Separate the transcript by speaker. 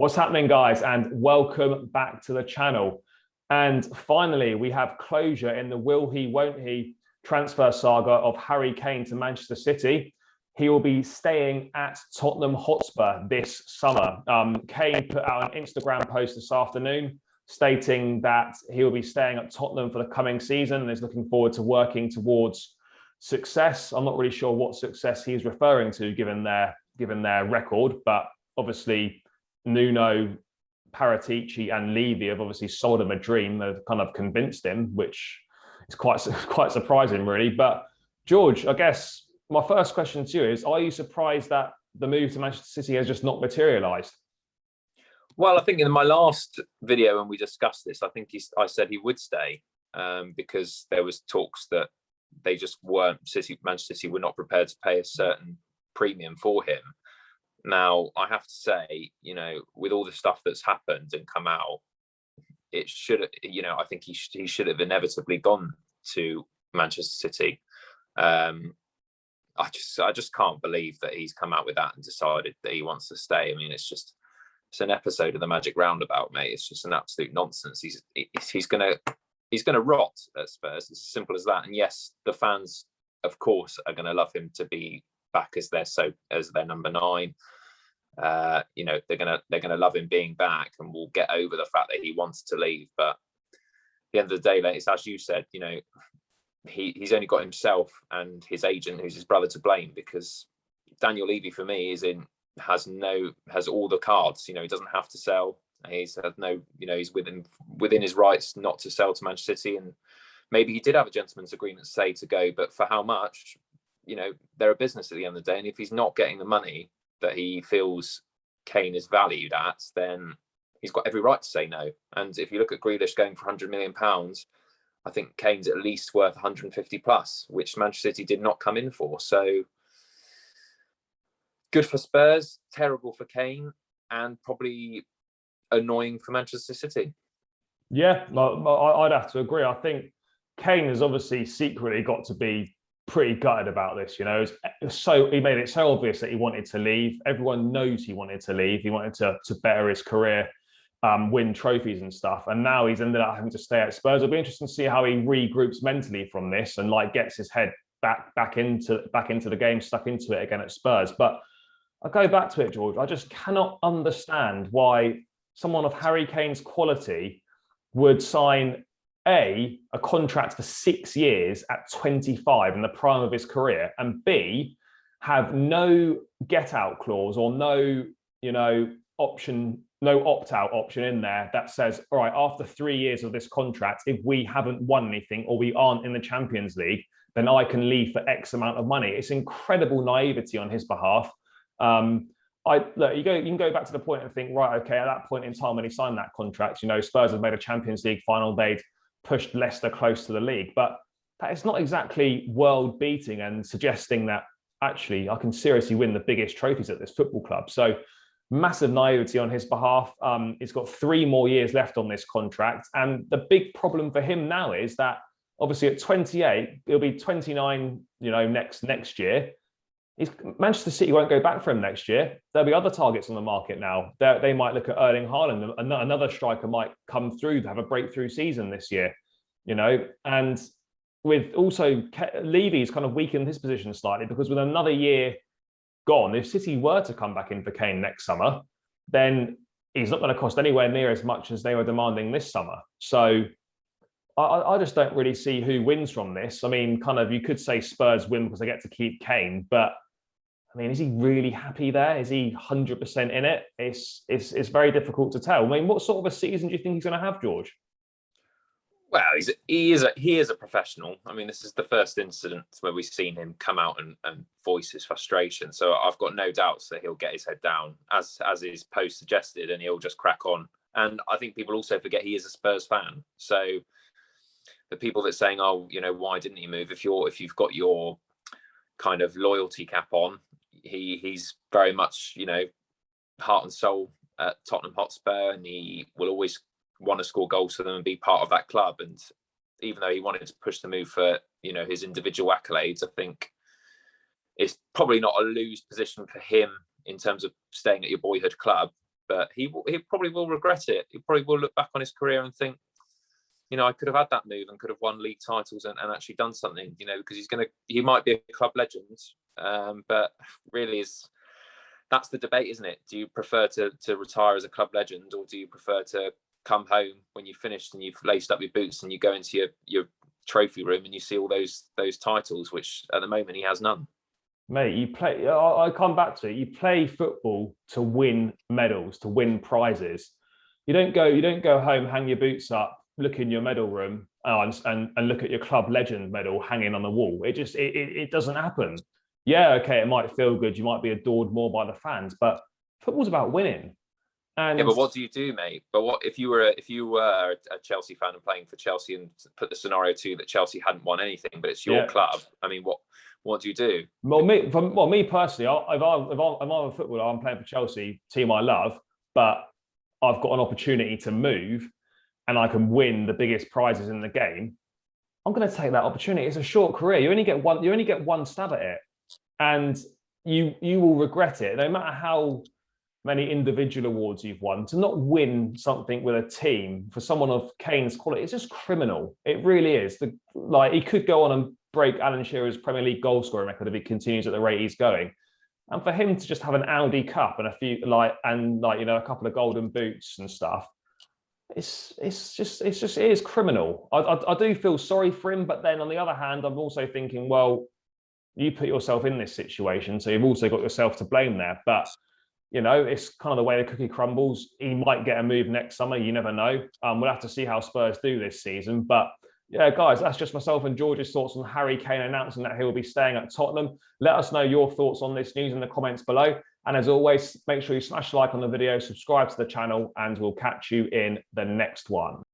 Speaker 1: What's happening, guys, and welcome back to the channel. And finally, we have closure in the will he, won't he transfer saga of Harry Kane to Manchester City. He will be staying at Tottenham Hotspur this summer. Kane put out an Instagram post this afternoon stating that he will be staying at Tottenham for the coming season and is looking forward to working towards success. I'm not really sure what success he's referring to given their record, but obviously Nuno, Paratici and Levy have obviously sold him a dream. They've kind of convinced him, which is quite surprising, really. But George, I guess my first question to you is, are you surprised that the move to Manchester City has just not materialised?
Speaker 2: Well, I think in my last video when we discussed this, I said he would stay because there was talks that they just weren't, Manchester City were not prepared to pay a certain premium for him. Now, I have to say, with all the stuff that's happened and come out, it should, I think he should have inevitably gone to Manchester City. I just can't believe that he's come out with that and decided that he wants to stay. I mean, it's an episode of the Magic Roundabout, mate. It's just an absolute nonsense. He's gonna rot at Spurs. It's as simple as that. And yes, the fans, of course, are gonna love him to be back as their number 9. They're gonna love him being back, and we'll get over the fact that he wanted to leave. But at the end of the day, it's as you said, he's only got himself and his agent, who's his brother, to blame, because Daniel Levy, for me, has all the cards. He doesn't have to sell. He's within his rights not to sell to Manchester City, and maybe he did have a gentleman's agreement to say to go, but for how much? They're a business at the end of the day, and if he's not getting the money that he feels Kane is valued at, then he's got every right to say no. And if you look at Grealish going for £100 million, I think Kane's at least worth 150 plus, which Manchester City did not come in for. So good for Spurs, terrible for Kane, and probably annoying for Manchester City.
Speaker 1: Yeah, I'd have to agree. I think Kane has obviously secretly got to be pretty gutted about this. He made it so obvious that he wanted to leave. Everyone knows he wanted to leave. He wanted to better his career, win trophies and stuff, and now he's ended up having to stay at Spurs. It'll be interesting to see how he regroups mentally from this and gets his head back into the game, stuck into it again at Spurs. But I go back to it, George. I just cannot understand why someone of Harry Kane's quality would sign a contract for 6 years at 25 in the prime of his career, and B, have no get-out clause or no opt-out option in there that says, all right, after 3 years of this contract, if we haven't won anything or we aren't in the Champions League, then I can leave for X amount of money. It's incredible naivety on his behalf. You can go back to the point and think, right, okay, at that point in time when he signed that contract, Spurs had made a Champions League final, they'd pushed Leicester close to the league, but that is not exactly world beating and suggesting that actually I can seriously win the biggest trophies at this football club. So massive naivety on his behalf. He's got 3 more years left on this contract, and the big problem for him now is that obviously at 28, he'll be 29, next year. Manchester City won't go back for him next year. There'll be other targets on the market now. They might look at Erling Haaland. Another striker might come through to have a breakthrough season this year, And with also Levy's kind of weakened his position slightly, because with another year gone, if City were to come back in for Kane next summer, then he's not going to cost anywhere near as much as they were demanding this summer. So I just don't really see who wins from this. I mean, you could say Spurs win because they get to keep Kane, but I mean, is he really happy there? Is he 100% in it? It's very difficult to tell. I mean, what sort of a season do you think he's going to have, George?
Speaker 2: Well, he is a professional. I mean, this is the first incident where we've seen him come out and voice his frustration. So I've got no doubts that he'll get his head down, as his post suggested, and he'll just crack on. And I think people also forget he is a Spurs fan. So the people that saying, oh, why didn't he move? If you've got your kind of loyalty cap on, he's very much, heart and soul at Tottenham Hotspur, and he will always want to score goals for them and be part of that club. And even though he wanted to push the move for, his individual accolades, I think it's probably not a lose position for him in terms of staying at your boyhood club. but he probably will regret it. He probably will look back on his career and think, you know, I could have had that move and could have won league titles and actually done something, you know, because he might be a club legend, but really that's the debate, isn't it? Do you prefer to retire as a club legend, or do you prefer to come home when you've finished and you've laced up your boots and you go into your trophy room and you see all those titles, which at the moment he has none?
Speaker 1: Mate, you play. I come back to it. You play football to win medals, to win prizes. You don't go home, hang your boots up, look in your medal room, and look at your club legend medal hanging on the wall. It doesn't happen. Yeah, okay, it might feel good. You might be adored more by the fans, but football's about winning. And
Speaker 2: yeah, but what do you do, mate? But what if you were a Chelsea fan and playing for Chelsea, and put the scenario too that Chelsea hadn't won anything, but it's your club? I mean, what do you do?
Speaker 1: Well, me personally, if I'm a footballer, I'm playing for Chelsea, team I love, but I've got an opportunity to move and I can win the biggest prizes in the game, I'm going to take that opportunity. It's a short career. You only get one stab at it, and you will regret it. No matter how many individual awards you've won, to not win something with a team for someone of Kane's quality, it's just criminal. It really is. He could go on and break Alan Shearer's Premier League goal scoring record if he continues at the rate he's going. And for him to just have an Audi Cup and a couple of golden boots and stuff, it is criminal. I do feel sorry for him, but then on the other hand, I'm also thinking, well, you put yourself in this situation, so you've also got yourself to blame there. But you know, it's kind of the way the cookie crumbles. He might get a move next summer. You never know. We'll have to see how Spurs do this season. But yeah, guys, that's just myself and George's thoughts on Harry Kane announcing that he will be staying at Tottenham. Let us know your thoughts on this news in the comments below. And as always, make sure you smash a like on the video, subscribe to the channel, and we'll catch you in the next one.